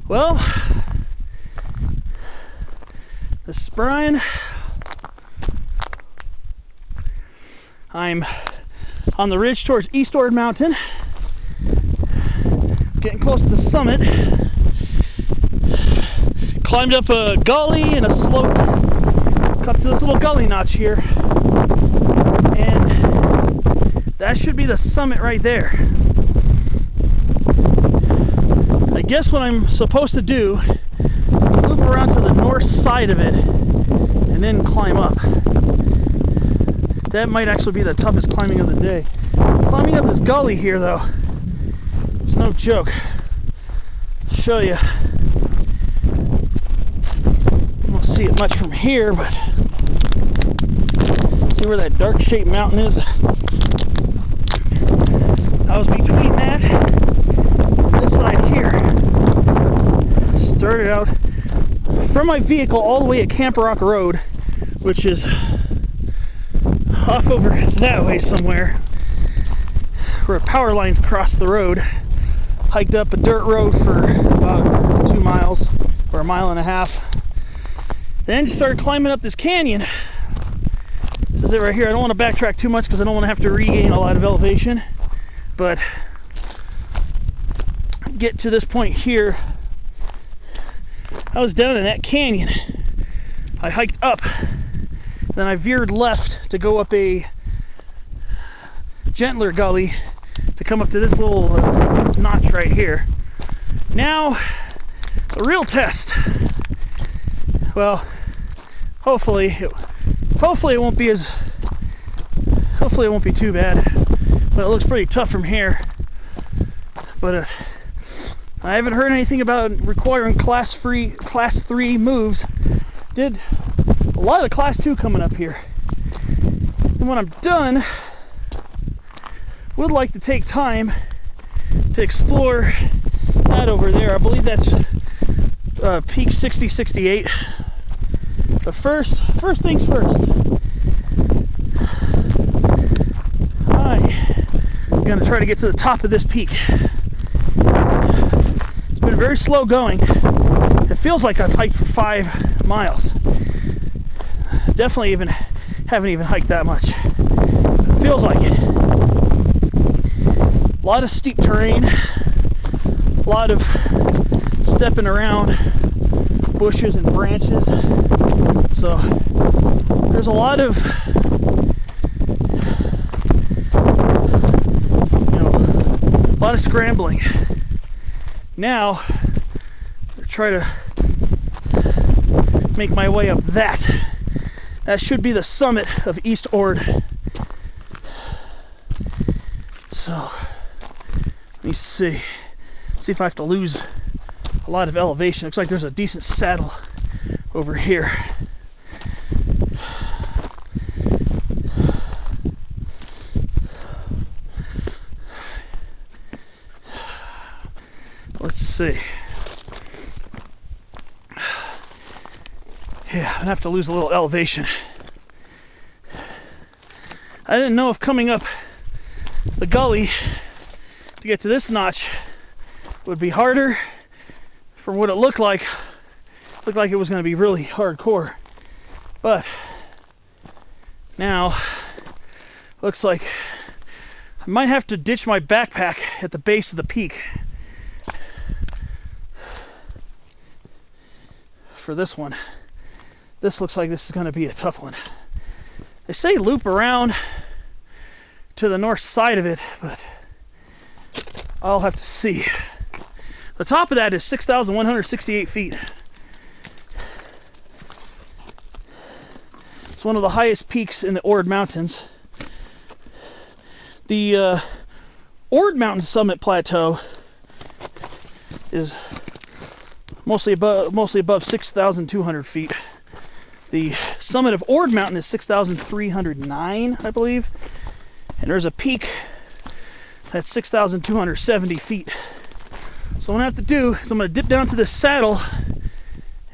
Well, this is Brian. I'm on the ridge towards East Ord Mountain. Getting close to the summit. Climbed up a gully and a slope up to this little gully notch here. And that should be the summit right there. I guess what I'm supposed to do is loop around to the north side of it and then climb up. That might actually be the toughest climbing of the day. Climbing up this gully here though, it's no joke. I'll show you. You won't see it much from here, but see where that dark shaped mountain is? I was between that and this side here. Started out from my vehicle all the way at Camp Rock Road, which is off over that way somewhere, where power lines cross the road. Hiked up a dirt road for about 2 miles, or a mile and a half. Then just started climbing up this canyon. This is it right here. I don't want to backtrack too much because I don't want to have to regain a lot of elevation. But get to this point here. I was down in that canyon. I hiked up. Then I veered left to go up a gentler gully to come up to this little notch right here. Now, the real test. Well, hopefully it won't be too bad. But it looks pretty tough from here. But I haven't heard anything about requiring class 3 moves. Did a lot of the class 2 coming up here. And when I'm done, would like to take time to explore that over there. I believe that's peak 6068. But first things first. I'm gonna try to get to the top of this peak. It's been very slow going. It feels like I've hiked for 5 miles. Definitely haven't even hiked that much. It feels like it. A lot of steep terrain, a lot of stepping around bushes and branches. So there's a lot of scrambling. Now I'll try to make my way up that. That should be the summit of East Ord. So let me see if I have to lose a lot of elevation. Looks like there's a decent saddle over here. Let's see. Yeah, I'm gonna have to lose a little elevation. I didn't know if coming up the gully to get to this notch would be harder. From what it looked like it was going to be really hardcore. But now looks like I might have to ditch my backpack at the base of the peak for this one. This looks like this is going to be a tough one. They say loop around to the north side of it, but I'll have to see. The top of that is 6,168 feet. It's one of the highest peaks in the Ord Mountains. The Ord Mountain Summit Plateau is mostly above 6,200 feet. The summit of Ord Mountain is 6,309, I believe. And there's a peak that's 6,270 feet. So what I have to do is I'm going to dip down to this saddle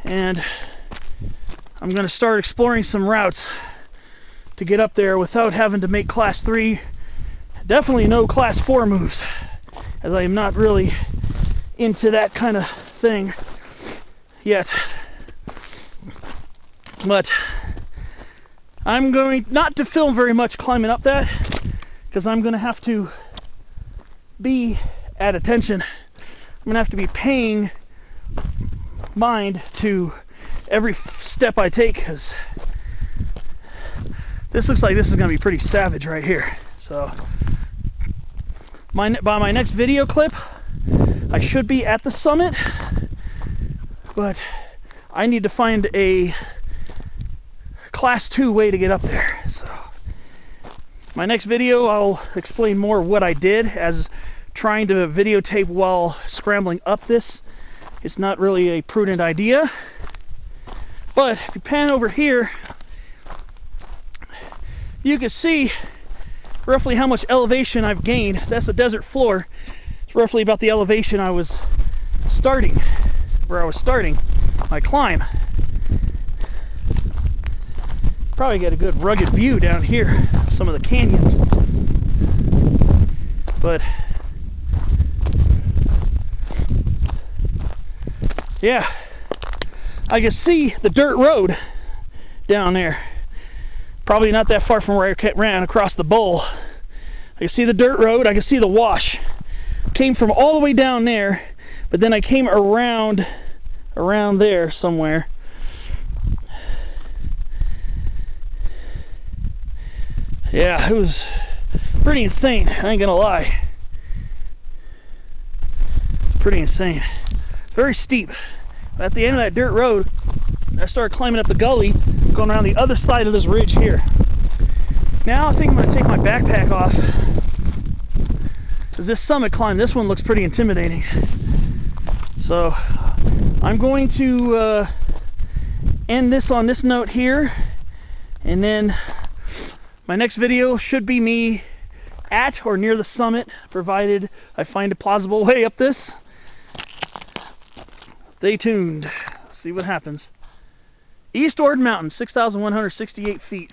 and I'm going to start exploring some routes to get up there without having to make class 3. Definitely no class 4 moves, as I am not really into that kind of thing yet. But I'm going not to film very much climbing up that, because I'm going to have to be at attention. I'm going to have to be paying mind to every step I take, because this looks like this is going to be pretty savage right here. So by my next video clip, I should be at the summit, but I need to find a class 2 way to get up there. So my next video, I'll explain more what I did, as trying to videotape while scrambling up this. It's not really a prudent idea. But if you pan over here, you can see roughly how much elevation I've gained. That's the desert floor. It's roughly about the elevation I was starting, where I was starting my climb. Probably get a good rugged view down here, some of the canyons. But yeah, I can see the dirt road down there. Probably not that far from where I ran across the bowl. I can see the dirt road, I can see the wash. Came from all the way down there, but then I came around there somewhere. Yeah, it was pretty insane, I ain't gonna lie. It's pretty insane. Very steep. At the end of that dirt road, I started climbing up the gully, going around the other side of this ridge here. Now I think I'm going to take my backpack off, because this summit climb, this one looks pretty intimidating. So I'm going to end this on this note here, and then my next video should be me at or near the summit, provided I find a plausible way up this. Stay tuned. See what happens. East Ord Mountain, 6,168 feet.